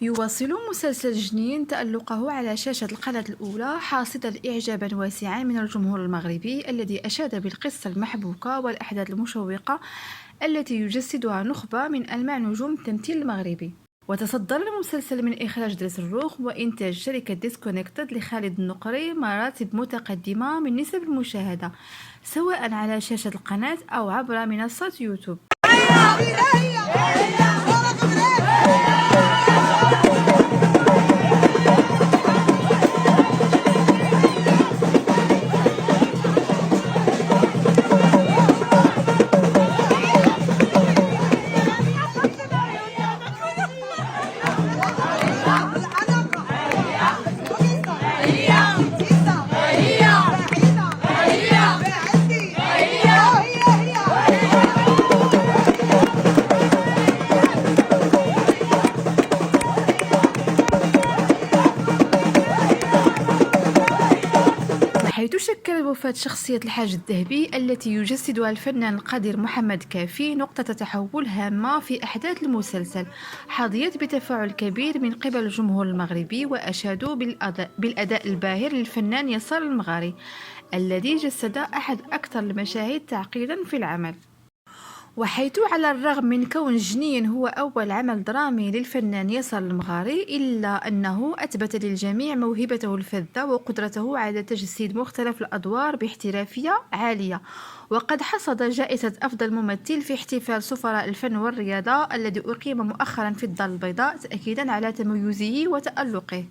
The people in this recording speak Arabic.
يواصل مسلسل جنين تألقه على شاشة القناة الأولى، حاصدا إعجابا واسعا من الجمهور المغربي الذي أشاد بالقصة المحبوكة والأحداث المشوقة التي يجسدها نخبة من ألمع نجوم التمثيل المغربي. وتصدر المسلسل من إخراج دريس الروخ وإنتاج شركة ديسكونكتد لخالد النقري مراتب متقدمة من نسب المشاهدة، سواء على شاشة القناة أو عبر منصة يوتيوب. حيث شكل وفاة شخصية الحاج الذهبي التي يجسدها الفنان القدير محمد كافي نقطة تحول هامة في أحداث المسلسل، حظيت بتفاعل كبير من قبل الجمهور المغربي، وأشادوا بالأداء الباهر للفنان يسار المغاري الذي جسد أحد أكثر المشاهد تعقيدا في العمل. وحيث على الرغم من كون جنين هو أول عمل درامي للفنان يسار المغاري، إلا أنه أثبت للجميع موهبته الفذة وقدرته على تجسيد مختلف الأدوار باحترافية عالية، وقد حصد جائزة أفضل ممثل في احتفال سفراء الفن والرياضة الذي أقيم مؤخرا في الدار البيضاء، تأكيدا على تميزه وتألقه.